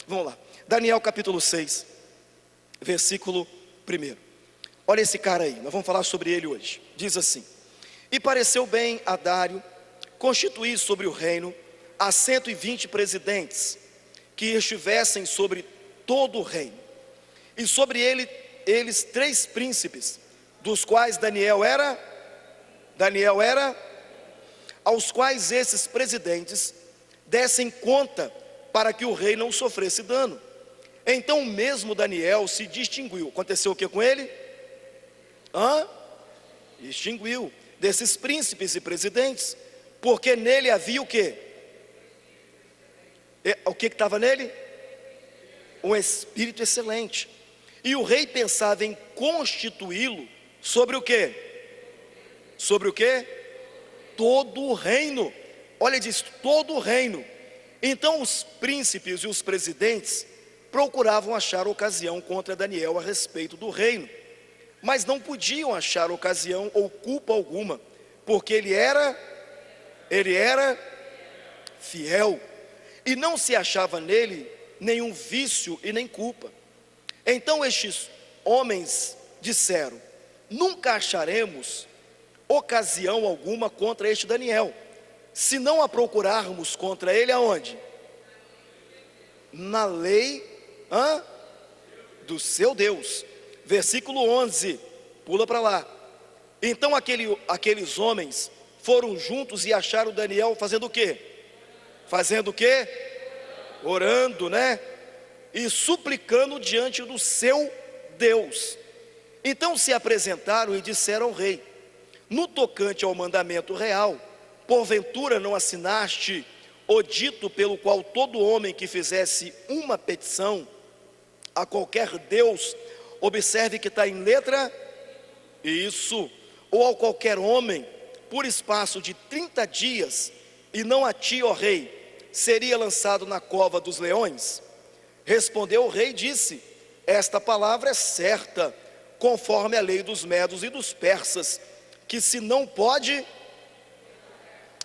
Vamos lá, Daniel capítulo 6, versículo 1. Olha esse cara aí, nós vamos falar sobre ele hoje. Diz assim: e pareceu bem a Dário constituir sobre o reino a 120 presidentes, que estivessem sobre todo o reino, e sobre eles 3 príncipes, dos quais Daniel era, aos quais esses presidentes dessem conta, para que o rei não sofresse dano. Então mesmo Daniel se distinguiu. Aconteceu o que com ele? Distinguiu desses príncipes e presidentes, porque nele havia o quê? O que estava nele? Um espírito excelente. E o rei pensava em constituí-lo sobre o quê? Sobre o quê? Todo o reino. Olha, diz todo o reino. Então os príncipes e os presidentes procuravam achar ocasião contra Daniel a respeito do reino, mas não podiam achar ocasião ou culpa alguma, porque ele era fiel, e não se achava nele nenhum vício e nem culpa. Então estes homens disseram: nunca acharemos ocasião alguma contra este Daniel, se não a procurarmos contra ele aonde? Na lei do seu Deus. Versículo 11, pula para lá. Então aqueles homens foram juntos e acharam Daniel fazendo o quê? Fazendo o quê? Orando, né? E suplicando diante do seu Deus. Então se apresentaram e disseram ao rei: no tocante ao mandamento real, porventura não assinaste o dito pelo qual todo homem que fizesse uma petição a qualquer Deus, observe que está em letra, isso, ou a qualquer homem, por espaço de 30 dias, e não a ti, ó rei, seria lançado na cova dos leões? Respondeu o rei e disse: esta palavra é certa, conforme a lei dos medos e dos persas, que se não pode.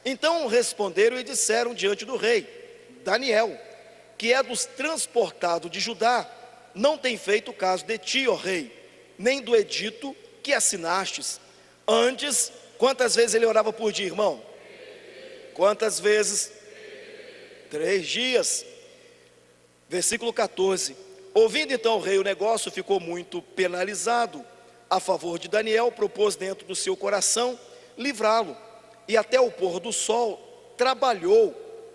Então responderam e disseram diante do rei: Daniel, que é dos transportados de Judá, não tem feito caso de ti, ó rei, nem do edito que assinastes. Antes, quantas vezes ele orava por dia, irmão? Quantas vezes? 3 dias. Versículo 14. Ouvindo então o rei o negócio, ficou muito penalizado a favor de Daniel, propôs dentro do seu coração livrá-lo, e até o pôr do sol trabalhou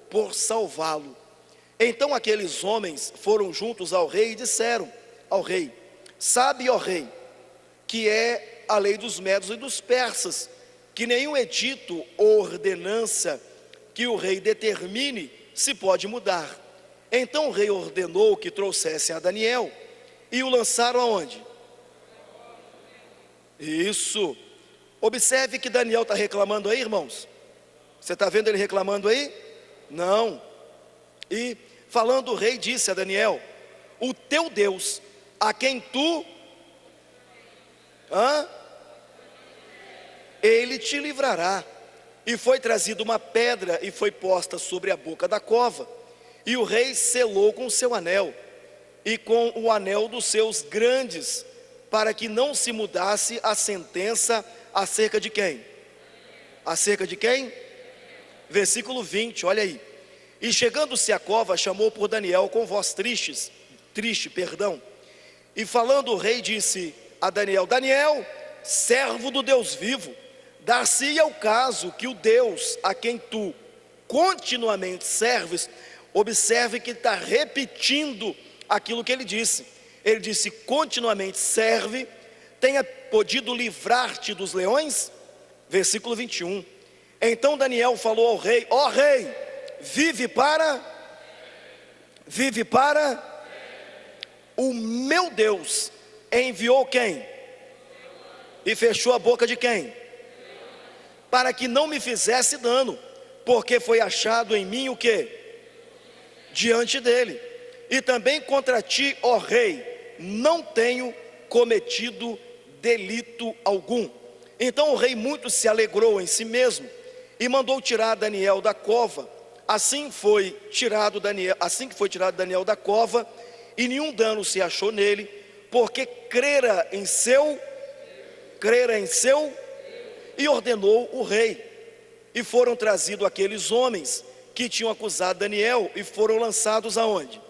por salvá-lo. Então aqueles homens foram juntos ao rei e disseram ao rei: sabe, ó rei, que é a lei dos medos e dos persas, que nenhum edito ou ordenança que o rei determine se pode mudar. Então o rei ordenou que trouxessem a Daniel e o lançaram aonde? Isso. Observe que Daniel está reclamando aí, irmãos. Você está vendo ele reclamando aí? Não. E falando, o rei disse a Daniel: o teu Deus, a quem tu ele te livrará. E foi trazida uma pedra e foi posta sobre a boca da cova, e o rei selou com o seu anel e com o anel dos seus grandes, para que não se mudasse a sentença acerca de quem? Acerca de quem? Versículo 20, olha aí. E chegando-se à cova, chamou por Daniel com voz triste, e falando o rei disse a Daniel: Daniel, servo do Deus vivo, dar-se-ia o caso que o Deus a quem tu continuamente serves, observe que está repetindo aquilo que ele disse. Ele disse: continuamente serve, tenha podido livrar-te dos leões? Versículo 21. Então Daniel falou ao rei: ó rei, vive para o meu Deus enviou quem? E fechou a boca de quem? Para que não me fizesse dano, porque foi achado em mim o que? Diante dele. E também contra ti, ó rei, não tenho cometido delito algum. Então o rei muito se alegrou em si mesmo e mandou tirar Daniel da cova, Assim que foi tirado Daniel da cova, e nenhum dano se achou nele, porque crera em seu, e ordenou o rei. E foram trazidos aqueles homens que tinham acusado Daniel, e foram lançados aonde?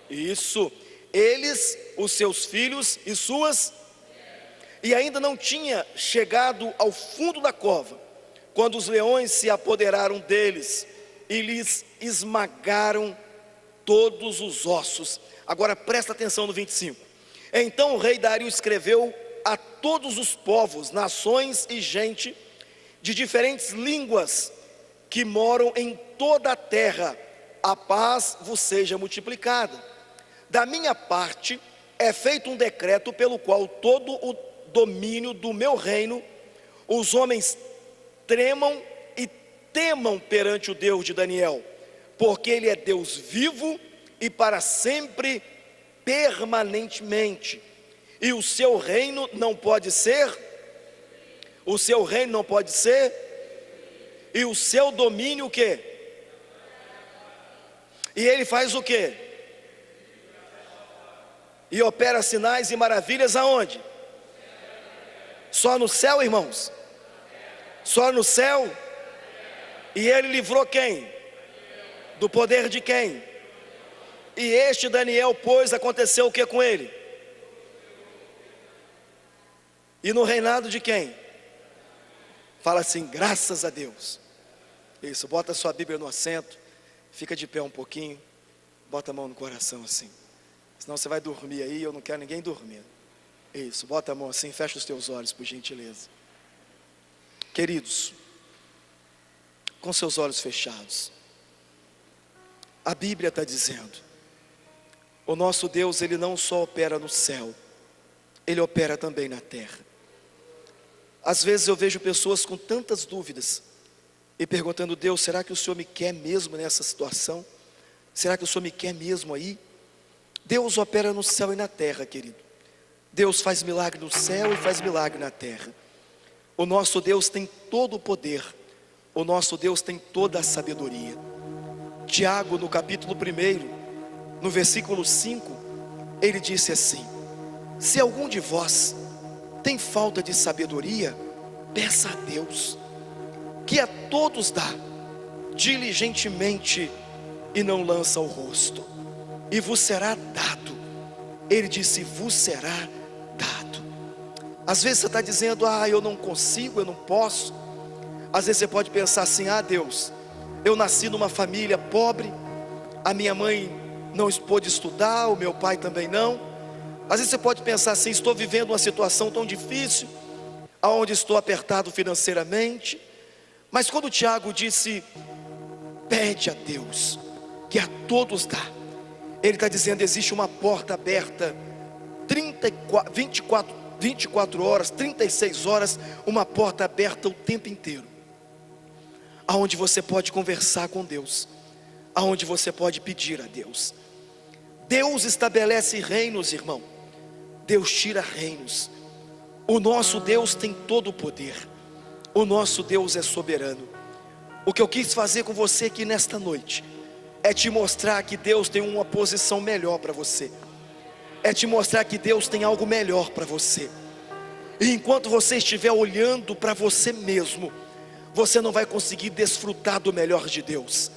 Isso, eles, os seus filhos e suas, e ainda não tinha chegado ao fundo da cova, quando os leões se apoderaram deles e lhes esmagaram todos os ossos. Agora presta atenção no 25. Então o rei Dario escreveu a todos os povos, nações e gente de diferentes línguas que moram em toda a terra: a paz vos seja multiplicada. Da minha parte é feito um decreto pelo qual todo o domínio do meu reino, os homens tremam e temam perante o Deus de Daniel, porque ele é Deus vivo e para sempre, permanentemente, e o seu reino não pode ser, e o seu domínio o quê? E ele faz o quê? E opera sinais e maravilhas aonde? Só no céu, irmãos? Só no céu? E ele livrou quem? Do poder de quem? E este Daniel, pois, aconteceu o que com ele? E no reinado de quem? Fala assim, graças a Deus. Isso, bota a sua Bíblia no assento, fica de pé um pouquinho, bota a mão no coração assim. Senão você vai dormir aí, eu não quero ninguém dormindo. Isso, bota a mão assim, fecha os teus olhos, por gentileza. Queridos, com seus olhos fechados, a Bíblia está dizendo, o nosso Deus, Ele não só opera no céu, Ele opera também na terra. Às vezes eu vejo pessoas com tantas dúvidas, e perguntando, Deus, será que o Senhor me quer mesmo nessa situação? Será que o Senhor me quer mesmo aí? Deus opera no céu e na terra, querido. Deus faz milagre no céu e faz milagre na terra. O nosso Deus tem todo o poder, o nosso Deus tem toda a sabedoria. Tiago, no capítulo 1, no versículo 5, ele disse assim: se algum de vós tem falta de sabedoria, peça a Deus, que a todos dá diligentemente e não lança o rosto, e vos será dado. Ele disse, vos será dado. Às vezes você está dizendo, eu não consigo, eu não posso. Às vezes você pode pensar assim, Deus, eu nasci numa família pobre, a minha mãe não pôde estudar, o meu pai também não. Às vezes você pode pensar assim, estou vivendo uma situação tão difícil, aonde estou apertado financeiramente. Mas quando Tiago disse, pede a Deus, que a todos dá, ele está dizendo, existe uma porta aberta, 24 horas, 36 horas, uma porta aberta o tempo inteiro, aonde você pode conversar com Deus, aonde você pode pedir a Deus. Deus estabelece reinos, irmão, Deus tira reinos. O nosso Deus tem todo o poder, o nosso Deus é soberano. O que eu quis fazer com você aqui nesta noite é te mostrar que Deus tem uma posição melhor para você, é te mostrar que Deus tem algo melhor para você. E enquanto você estiver olhando para você mesmo, você não vai conseguir desfrutar do melhor de Deus.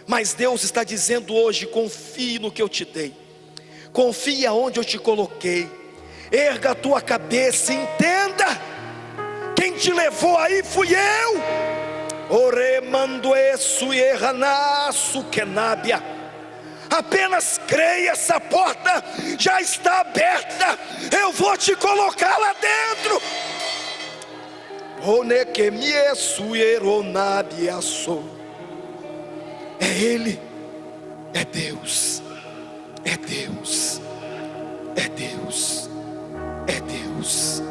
Mas Deus está dizendo hoje, confie no que eu te dei, confie aonde eu te coloquei, erga a tua cabeça e entenda, quem te levou aí fui eu. Apenas creia, essa porta já está aberta, eu vou te colocar lá dentro. É Ele, é Deus, é Deus, é Deus, é Deus.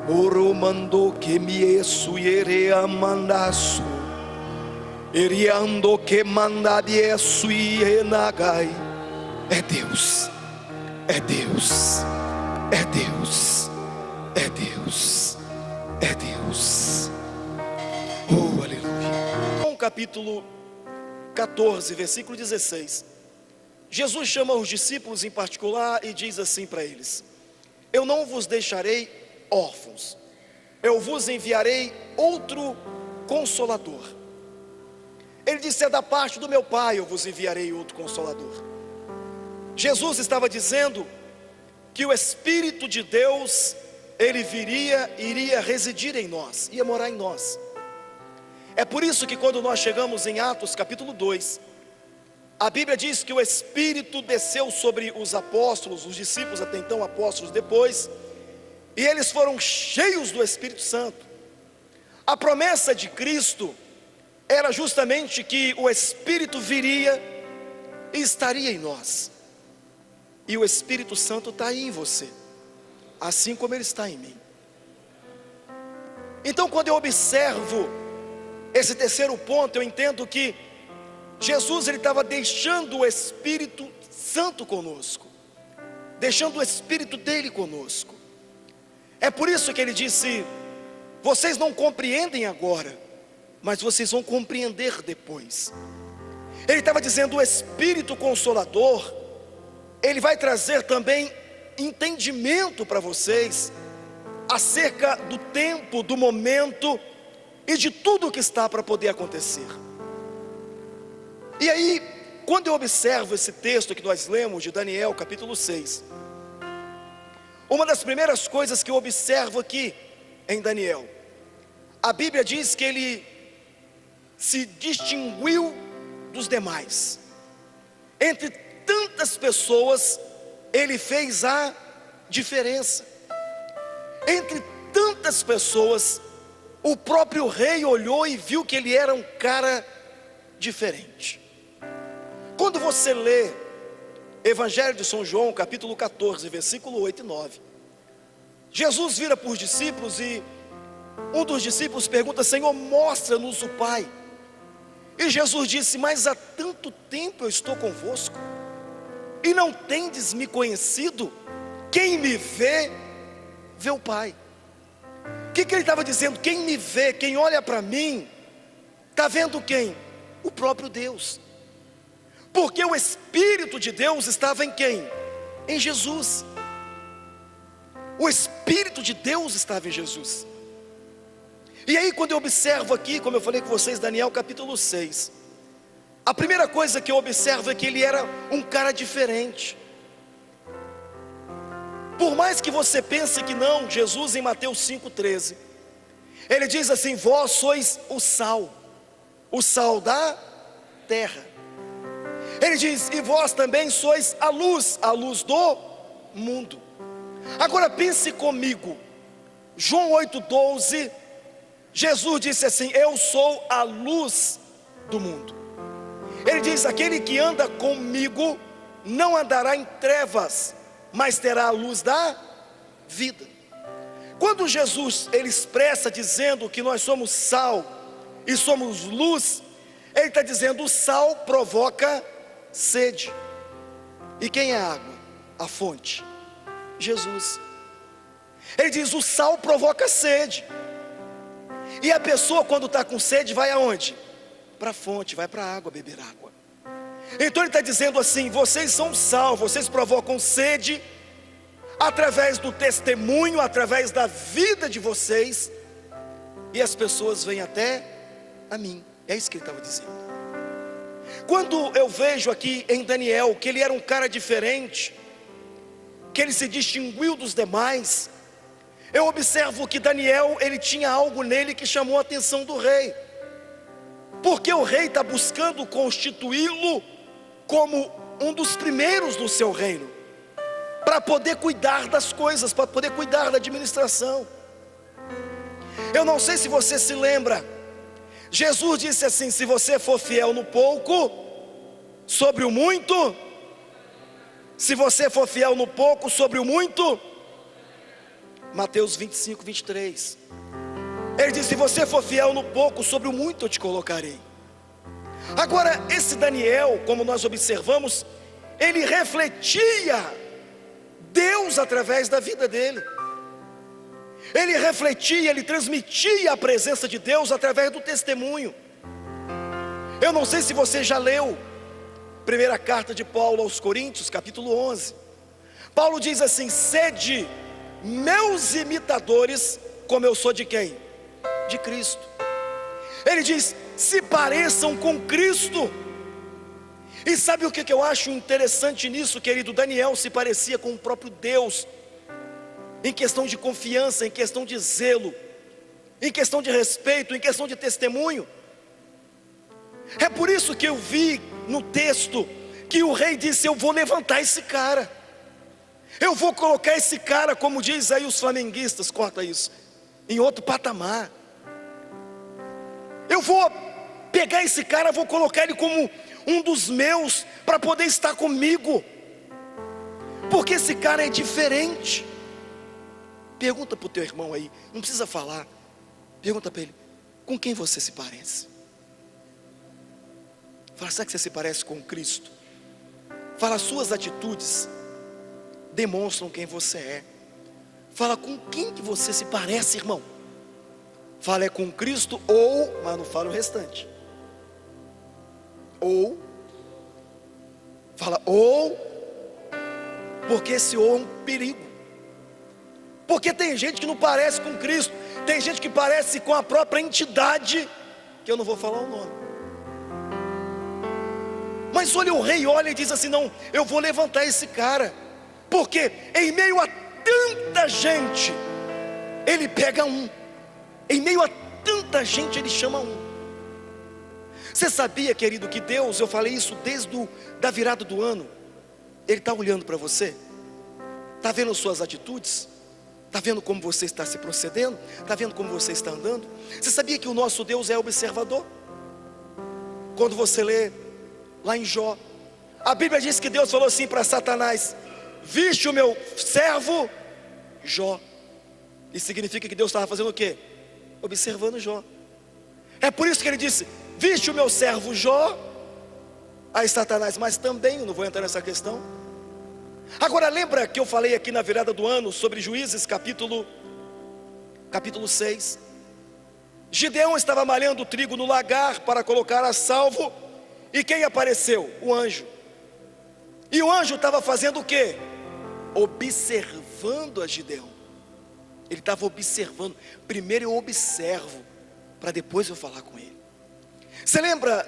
Oro mandou que me esuere amandaço, eriando que mandade esuie nagai. É Deus, é Deus, é Deus, é Deus, é Deus. Oh, aleluia. Capítulo 14, versículo 16, Jesus chama os discípulos em particular e diz assim para eles: eu não vos deixarei órfãos, eu vos enviarei outro Consolador. Ele disse: é da parte do meu Pai eu vos enviarei outro Consolador. Jesus estava dizendo que o Espírito de Deus, ele iria residir em nós, ia morar em nós. É por isso que quando nós chegamos em Atos capítulo 2, a Bíblia diz que o Espírito desceu sobre os apóstolos, os discípulos até então, apóstolos depois, e eles foram cheios do Espírito Santo. A promessa de Cristo era justamente que o Espírito viria e estaria em nós. E o Espírito Santo está aí em você, assim como ele está em mim. Então, quando eu observo esse terceiro ponto, eu entendo que Jesus, ele estava deixando o Espírito Santo conosco, deixando o Espírito dele conosco. É por isso que ele disse: vocês não compreendem agora, mas vocês vão compreender depois. Ele estava dizendo: o Espírito Consolador, ele vai trazer também entendimento para vocês acerca do tempo, do momento e de tudo o que está para poder acontecer. E aí, quando eu observo esse texto que nós lemos de Daniel capítulo 6, uma das primeiras coisas que eu observo aqui em Daniel, a Bíblia diz que ele se distinguiu dos demais. Entre tantas pessoas, ele fez a diferença. Entre tantas pessoas, o próprio rei olhou e viu que ele era um cara diferente. Quando você lê Evangelho de São João, capítulo 14, versículo 8 e 9, Jesus vira para os discípulos e um dos discípulos pergunta: Senhor, mostra-nos o Pai. E Jesus disse: mas há tanto tempo eu estou convosco, e não tendes me conhecido? Quem me vê, vê o Pai. O que ele estava dizendo? Quem me vê, quem olha para mim, está vendo quem? O próprio Deus. Porque o Espírito de Deus estava em quem? Em Jesus. O Espírito de Deus estava em Jesus. E aí, quando eu observo aqui, como eu falei com vocês, Daniel capítulo 6, a primeira coisa que eu observo é que ele era um cara diferente. Por mais que você pense que não, Jesus em Mateus 5,13, ele diz assim: vós sois o sal da terra. Ele diz: e vós também sois a luz do mundo. Agora pense comigo, João 8,12, Jesus disse assim: eu sou a luz do mundo. Ele diz: aquele que anda comigo não andará em trevas, mas terá a luz da vida. Quando Jesus ele expressa dizendo que nós somos sal e somos luz, ele está dizendo: o sal provoca sede. E quem é a água? A fonte, Jesus. Ele diz: o sal provoca sede. E a pessoa, quando está com sede, vai aonde? Para a fonte, vai para a água beber água. Então ele está dizendo assim: vocês são sal, vocês provocam sede através do testemunho, através da vida de vocês, e as pessoas vêm até a mim. É isso que ele estava dizendo. Quando eu vejo aqui em Daniel que ele era um cara diferente, que ele se distinguiu dos demais, eu observo que Daniel, ele tinha algo nele que chamou a atenção do rei, porque o rei está buscando constituí-lo como um dos primeiros do seu reino, para poder cuidar das coisas, para poder cuidar da administração. Eu não sei se você se lembra, Jesus disse assim: se você for fiel no pouco, sobre o muito, se você for fiel no pouco, sobre o muito. Mateus 25, 23. Ele diz: se você for fiel no pouco, sobre o muito eu te colocarei. Agora, esse Daniel, como nós observamos, ele refletia Deus através da vida dele. Ele refletia, ele transmitia a presença de Deus através do testemunho. Eu não sei se você já leu primeira carta de Paulo aos Coríntios, capítulo 11. Paulo diz assim: sede meus imitadores, como eu sou de quem? De Cristo. Ele diz: se pareçam com Cristo. E sabe o que eu acho interessante nisso, querido? Daniel se parecia com o próprio Deus, em questão de confiança, em questão de zelo, em questão de respeito, em questão de testemunho. É por isso que eu vi no texto que o rei disse: eu vou levantar esse cara, eu vou colocar esse cara, como diz aí os flamenguistas, corta isso, em outro patamar. Eu vou pegar esse cara, vou colocar ele como um dos meus, para poder estar comigo, porque esse cara é diferente. Pergunta para o teu irmão aí, não precisa falar, pergunta para ele: com quem você se parece? Fala: será que você se parece com Cristo? Fala: as suas atitudes demonstram quem você é. Fala: com quem que você se parece, irmão? Fala: é com Cristo, ou, mas não fala o restante. Ou, fala ou, porque esse ou é um perigo. Porque tem gente que não parece com Cristo, tem gente que parece com a própria entidade, que eu não vou falar o nome. Mas olha, o rei olha e diz assim: não, eu vou levantar esse cara, porque em meio a tanta gente, ele pega um. Em meio a tanta gente, ele chama um. Você sabia, querido, que Deus, eu falei isso desde da virada do ano, Ele está olhando para você, está vendo suas atitudes, está vendo como você está se procedendo, está vendo como você está andando. Você sabia que o nosso Deus é observador? Quando você lê lá em Jó, a Bíblia diz que Deus falou assim para Satanás: viste o meu servo Jó. E significa que Deus estava fazendo o quê? Observando Jó. É por isso que ele disse: viste o meu servo Jó. Aí Satanás: mas também, eu não vou entrar nessa questão. Agora lembra que eu falei aqui na virada do ano sobre Juízes capítulo 6. Gideão estava malhando trigo no lagar para colocar a salvo, e quem apareceu? O anjo. E o anjo estava fazendo o quê? Observando a Gideão. Ele estava observando. Primeiro eu observo, para depois eu falar com ele. Você lembra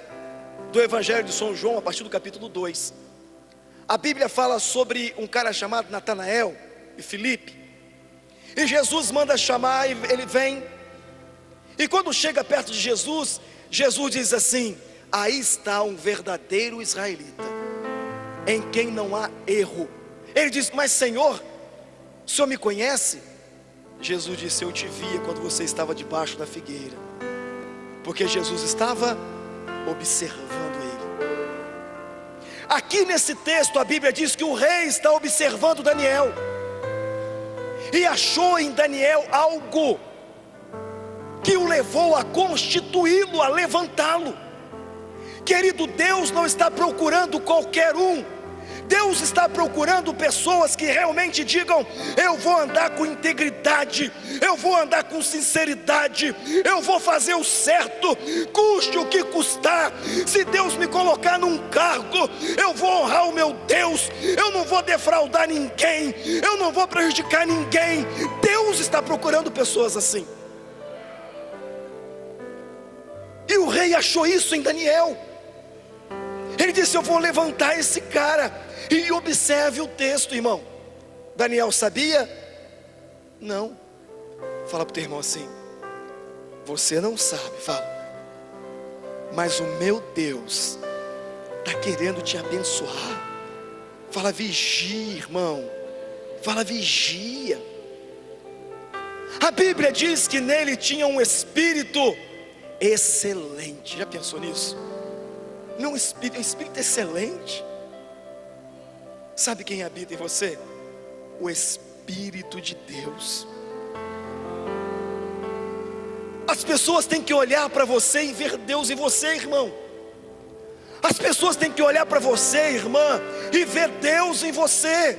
do Evangelho de São João, a partir do capítulo 2? A Bíblia fala sobre um cara chamado Natanael e Filipe. E Jesus manda chamar, e ele vem. E quando chega perto de Jesus, Jesus diz assim: aí está um verdadeiro israelita, em quem não há erro. Ele diz: mas Senhor, o Senhor me conhece? Jesus disse: eu te via quando você estava debaixo da figueira. Porque Jesus estava observando ele. Aqui nesse texto a Bíblia diz que o rei está observando Daniel, e achou em Daniel algo que o levou a constituí-lo, a levantá-lo. Querido, Deus não está procurando qualquer um. Deus está procurando pessoas que realmente digam: eu vou andar com integridade, eu vou andar com sinceridade, eu vou fazer o certo, custe o que custar. Se Deus me colocar num cargo, eu vou honrar o meu Deus, eu não vou defraudar ninguém, eu não vou prejudicar ninguém. Deus está procurando pessoas assim. E o rei achou isso em Daniel. Ele disse: eu vou levantar esse cara. E observe o texto, irmão. Daniel sabia? Não. Fala para o teu irmão assim: você não sabe, fala, mas o meu Deus está querendo te abençoar. Fala: vigia, irmão. Fala: vigia. A Bíblia diz que nele tinha um espírito excelente. Já pensou nisso? Um espírito excelente. Sabe quem habita em você? O Espírito de Deus. As pessoas têm que olhar para você e ver Deus em você, irmão. As pessoas têm que olhar para você, irmã, e ver Deus em você.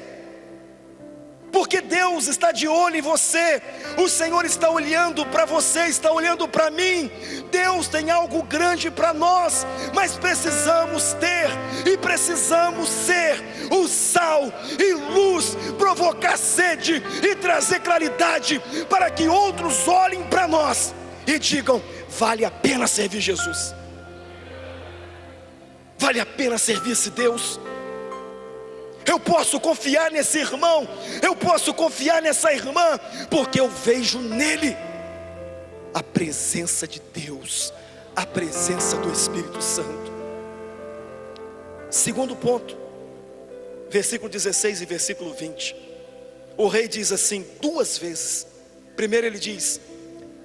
porque Deus está de olho em você, o Senhor está olhando para você, está olhando para mim. Deus tem algo grande para nós, mas precisamos ter e precisamos ser o sal e luz, provocar sede e trazer claridade, para que outros olhem para nós e digam: vale a pena servir Jesus, vale a pena servir esse Deus. Eu posso confiar nesse irmão, eu posso confiar nessa irmã, porque eu vejo nele a presença de Deus, a presença do Espírito Santo. Segundo ponto, versículo 16 e versículo 20. O rei diz assim duas vezes. Primeiro ele diz: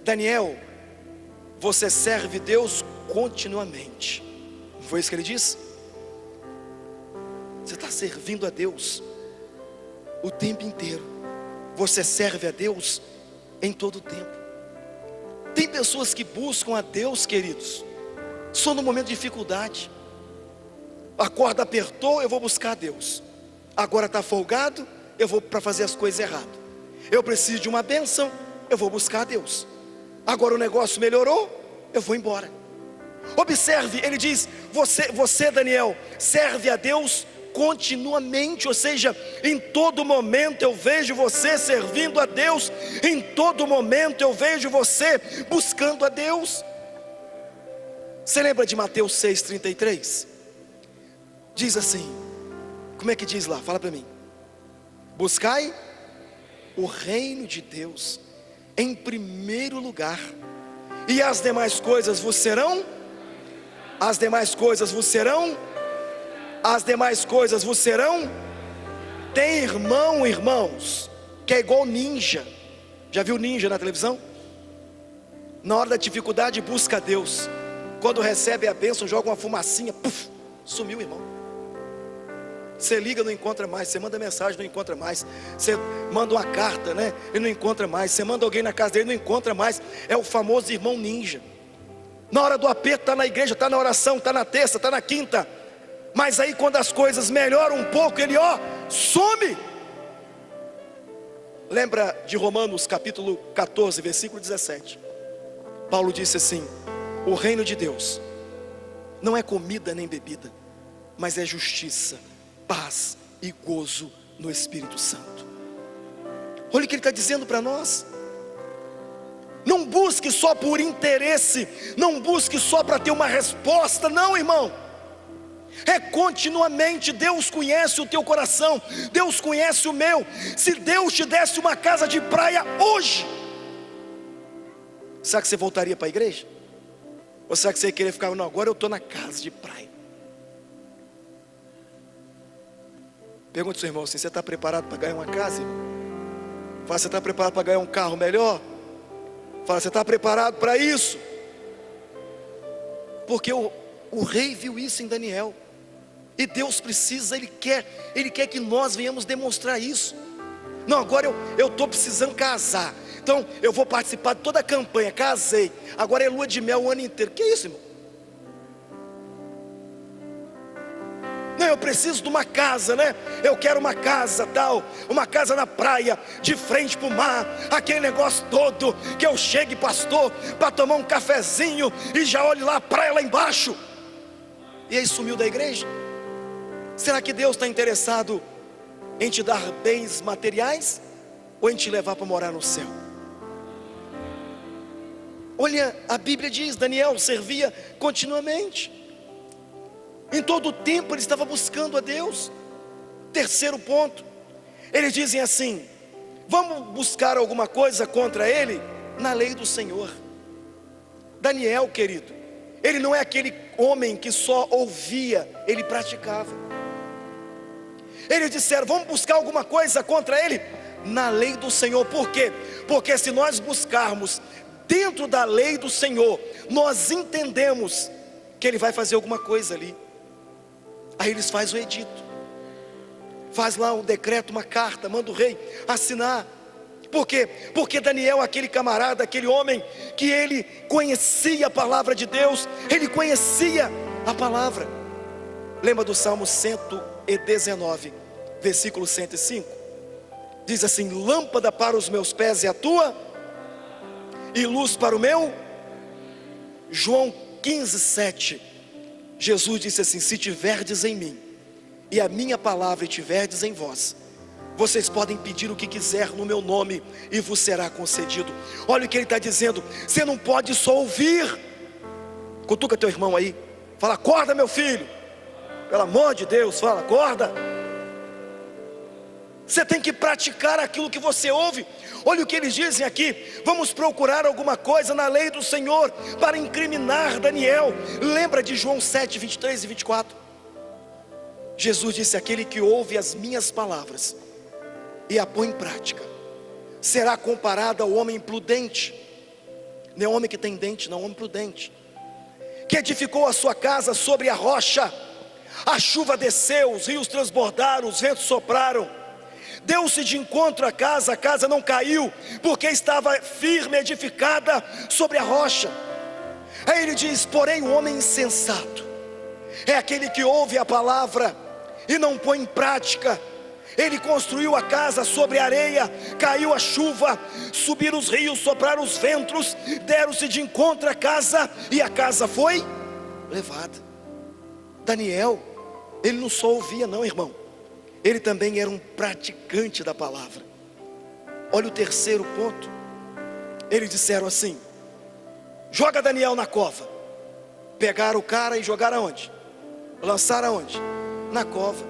Daniel, você serve Deus continuamente. Não foi isso que ele disse? Você está servindo a Deus o tempo inteiro. Você serve a Deus em todo o tempo. Tem pessoas que buscam a Deus, queridos, só no momento de dificuldade. A corda apertou, eu vou buscar a Deus. Agora está folgado, eu vou para fazer as coisas erradas. Eu preciso de uma bênção, eu vou buscar a Deus. Agora o negócio melhorou, eu vou embora. Observe, ele diz: você Daniel, serve a Deus continuamente, ou seja, em todo momento eu vejo você servindo a Deus, em todo momento eu vejo você buscando a Deus. Você lembra de Mateus 6,33? Diz assim, como é que diz lá? Fala para mim. Buscai o reino de Deus em primeiro lugar, e as demais coisas vos serão, as demais coisas vos serão, as demais coisas vos serão. Tem irmão, irmãos, que é igual ninja. Já viu ninja na televisão? Na hora da dificuldade busca a Deus, quando recebe a bênção joga uma fumacinha, puf, sumiu, irmão. Você liga, não encontra mais. Você manda mensagem, não encontra mais. Você manda uma carta, né? E não encontra mais. Você manda alguém na casa dele, não encontra mais. É o famoso irmão ninja. Na hora do aperto está na igreja, está na oração, está na terça, está na quinta. Mas aí quando as coisas melhoram um pouco, ele some. Lembra de Romanos capítulo 14, versículo 17. Paulo disse assim: o reino de Deus não é comida nem bebida, mas é justiça, paz e gozo no Espírito Santo. Olha o que ele está dizendo para nós. Não busque só por interesse, não busque só para ter uma resposta, não, irmão. É continuamente. Deus conhece o teu coração, Deus conhece o meu. Se Deus te desse uma casa de praia hoje, será que você voltaria para a igreja? Ou será que você ia querer ficar: não, agora eu estou na casa de praia? Pergunta ao seu irmão assim: você está preparado para ganhar uma casa? Fala: você está preparado para ganhar um carro melhor? Fala: você está preparado para isso? Porque o rei viu isso em Daniel, e Deus precisa, Ele quer que nós venhamos demonstrar isso. Não, agora eu estou precisando casar, então eu vou participar de toda a campanha. Casei, agora é lua de mel o ano inteiro. Que isso, irmão? Não, eu preciso de uma casa, né? Eu quero uma casa tal, uma casa na praia, de frente para o mar, aquele negócio todo, que eu chegue, pastor, para tomar um cafezinho e já olhe lá a praia lá embaixo. E aí sumiu da igreja? Será que Deus está interessado em te dar bens materiais, ou em te levar para morar no céu? Olha, a Bíblia diz: Daniel servia continuamente. Em todo o tempo ele estava buscando a Deus. Terceiro ponto, eles dizem assim: vamos buscar alguma coisa contra ele na lei do Senhor. Daniel, querido, ele não é aquele homem que só ouvia, ele praticava. Eles disseram: vamos buscar alguma coisa contra ele na lei do Senhor. Por quê? Porque se nós buscarmos dentro da lei do Senhor, nós entendemos que ele vai fazer alguma coisa ali. Aí eles fazem o edito, faz lá um decreto, uma carta, manda o rei assinar. Por quê? Porque Daniel, aquele camarada, aquele homem que ele conhecia a palavra de Deus, ele conhecia a palavra. Lembra do Salmo 119, versículo 105? Diz assim: lâmpada para os meus pés é a tua, e luz para o meu. João 15:7, Jesus disse assim: se tiverdes em mim, e a minha palavra tiverdes em vós, vocês podem pedir o que quiser no meu nome, e vos será concedido. Olha o que ele está dizendo: você não pode só ouvir. Cutuca teu irmão aí, fala: acorda, meu filho, pelo amor de Deus, fala: acorda. Você tem que praticar aquilo que você ouve. Olha o que eles dizem aqui: vamos procurar alguma coisa na lei do Senhor para incriminar Daniel. Lembra de João 7, 23 e 24? Jesus disse: aquele que ouve as minhas palavras e a põe em prática, será comparado ao homem prudente. Não é homem que tem dente, não, homem prudente, que edificou a sua casa sobre a rocha. A chuva desceu, os rios transbordaram, os ventos sopraram, deu-se de encontro à casa, a casa não caiu, porque estava firme, edificada sobre a rocha. Aí ele diz: porém o homem insensato é aquele que ouve a palavra e não põe em prática. Ele construiu a casa sobre a areia, caiu a chuva, subiram os rios, sopraram os ventos, deram-se de encontro à casa, e a casa foi levada. Daniel, ele não só ouvia não, irmão, ele também era um praticante da palavra. Olha o terceiro ponto. Eles disseram assim: joga Daniel na cova. Pegaram o cara e jogaram aonde? Lançaram aonde? Na cova.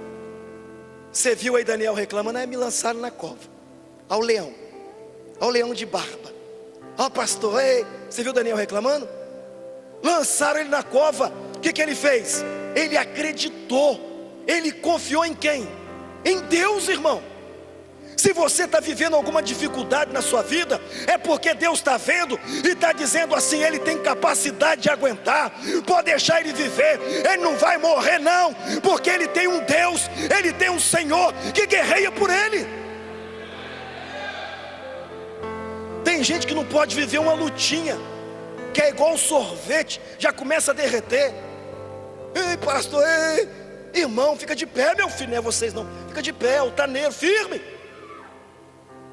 Você viu aí Daniel reclamando? Me lançaram na cova, ao leão de barba. Ó pastor, ei, você viu Daniel reclamando? Lançaram ele na cova. O que ele fez? Ele acreditou. Ele confiou em quem? Em Deus, irmão. Se você está vivendo alguma dificuldade na sua vida, é porque Deus está vendo e está dizendo assim: ele tem capacidade de aguentar, pode deixar ele viver, ele não vai morrer não, porque ele tem um Deus, ele tem um Senhor que guerreia por ele. Tem gente que não pode viver uma lutinha, que é igual sorvete, já começa a derreter. Ei pastor, ei irmão, fica de pé, meu filho, não é vocês não, fica de pé, altaneiro, firme.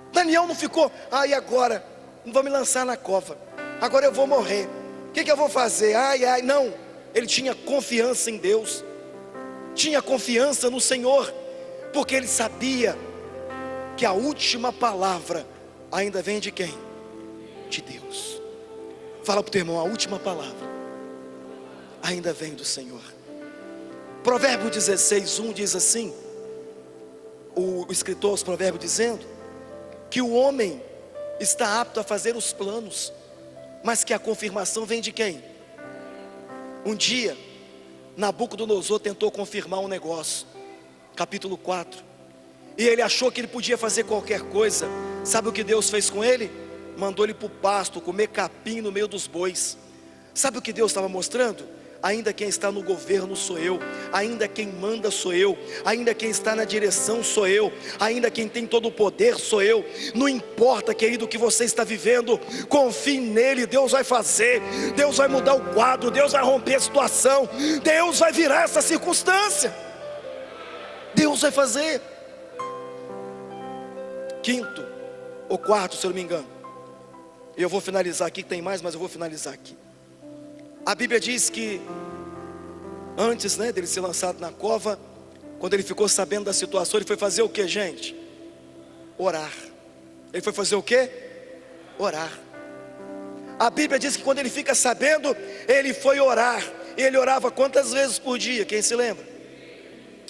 Daniel não ficou: e agora? Não vou me lançar na cova, agora eu vou morrer, o que eu vou fazer? Não, ele tinha confiança em Deus, tinha confiança no Senhor, porque ele sabia que a última palavra ainda vem de quem? De Deus. Fala para o teu irmão: a última palavra ainda vem do Senhor. Provérbio 16:1 diz assim, o escritor aos provérbios dizendo, que o homem está apto a fazer os planos, mas que a confirmação vem de quem? Um dia Nabucodonosor tentou confirmar um negócio, capítulo 4, e ele achou que ele podia fazer qualquer coisa. Sabe o que Deus fez com ele? Mandou ele para o pasto, comer capim no meio dos bois. Sabe o que Deus estava mostrando? Ainda quem está no governo sou eu, ainda quem manda sou eu, ainda quem está na direção sou eu, ainda quem tem todo o poder sou eu. Não importa, querido, o que você está vivendo, confie nele. Deus vai fazer, Deus vai mudar o quadro, Deus vai romper a situação, Deus vai virar essa circunstância, Deus vai fazer. Quinto ou quarto, se eu não me engano, e eu vou finalizar aqui, tem mais, mas eu vou finalizar aqui. A Bíblia diz que antes dele ser lançado na cova, quando ele ficou sabendo da situação, ele foi fazer o que, gente? Orar. Ele foi fazer o que? Orar. A Bíblia diz que quando ele fica sabendo, ele foi orar. E ele orava quantas vezes por dia? Quem se lembra?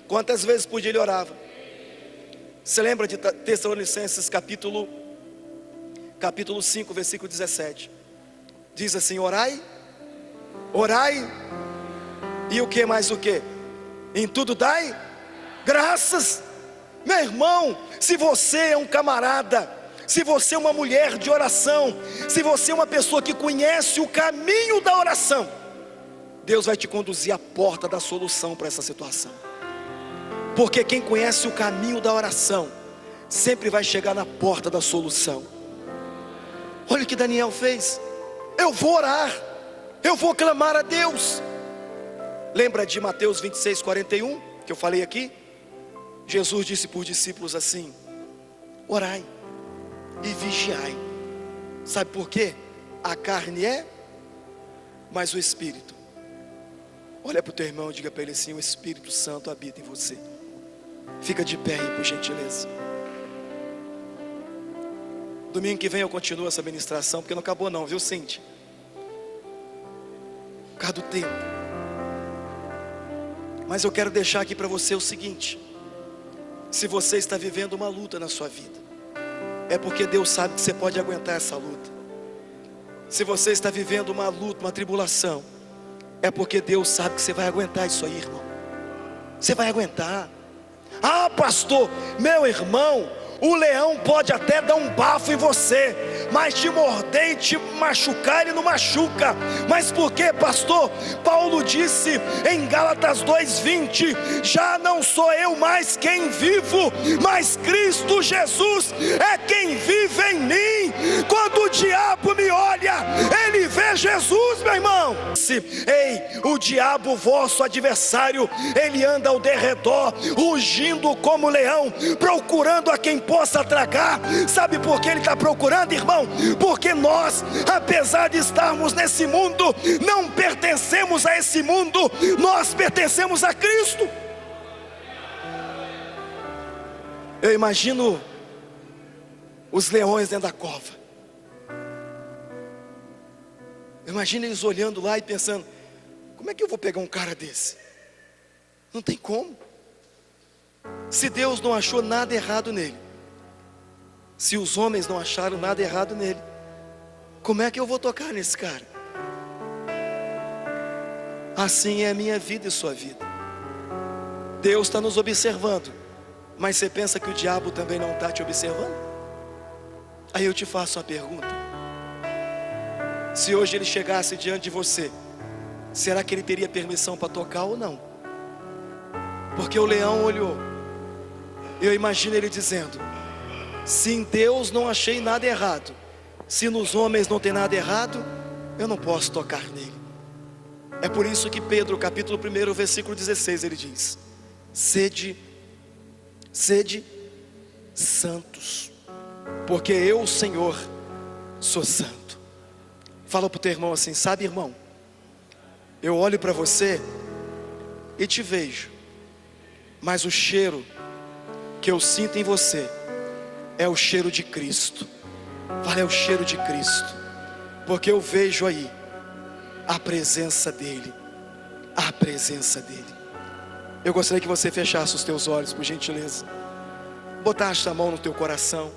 Quantas vezes por dia ele orava? Você lembra de Tessalonicenses capítulo 5, versículo 17? Diz assim: orai, e o que mais o que? Em tudo dai graças. Meu irmão, se você é um camarada, se você é uma mulher de oração, se você é uma pessoa que conhece o caminho da oração, Deus vai te conduzir à porta da solução para essa situação. Porque quem conhece o caminho da oração sempre vai chegar na porta da solução. Olha o que Daniel fez: eu vou orar, eu vou clamar a Deus. Lembra de Mateus 26:41 que eu falei aqui? Jesus disse para os discípulos assim: orai e vigiai. Sabe por quê? A carne é, mas o Espírito. Olha para o teu irmão e diga para ele assim: o Espírito Santo habita em você. Fica de pé aí, por gentileza. Domingo que vem eu continuo essa ministração, porque não acabou não, viu, Cintia? Por causa do tempo. Mas eu quero deixar aqui para você o seguinte: se você está vivendo uma luta na sua vida, é porque Deus sabe que você pode aguentar essa luta. Se você está vivendo uma luta, uma tribulação, é porque Deus sabe que você vai aguentar isso aí, irmão. Você vai aguentar. Ah, pastor, meu irmão, o leão pode até dar um bafo em você, mas te morder e te machucar, ele não machuca. Mas por quê, pastor? Paulo disse em Gálatas 2:20: já não sou eu mais quem vivo, mas Cristo Jesus é quem vive em mim. Quando o diabo me olha, ele vê Jesus, meu irmão. Ei, o diabo, vosso adversário, ele anda ao derredor, rugindo como leão, procurando a quem possa tragar. Sabe por que ele está procurando, irmão? Porque nós, apesar de estarmos nesse mundo, não pertencemos a esse mundo, nós pertencemos a Cristo. Eu imagino os leões dentro da cova. Imagina eles olhando lá e pensando: como é que eu vou pegar um cara desse? Não tem como. Se Deus não achou nada errado nele, se os homens não acharam nada errado nele, como é que eu vou tocar nesse cara? Assim é a minha vida e sua vida. Deus está nos observando, mas você pensa que o diabo também não está te observando? Aí eu te faço uma pergunta: se hoje ele chegasse diante de você, será que ele teria permissão para tocar ou não? Porque o leão olhou. Eu imagino ele dizendo: se em Deus não achei nada errado, se nos homens não tem nada errado, eu não posso tocar nele. É por isso que Pedro, capítulo 1, versículo 16, ele diz: sede santos, porque eu, o Senhor, sou santo. Fala para o teu irmão assim: sabe, irmão, eu olho para você e te vejo, mas o cheiro que eu sinto em você é o cheiro de Cristo. Fala: é o cheiro de Cristo, porque eu vejo aí a presença dEle, a presença dEle. Eu gostaria que você fechasse os teus olhos, por gentileza, botasse a mão no teu coração.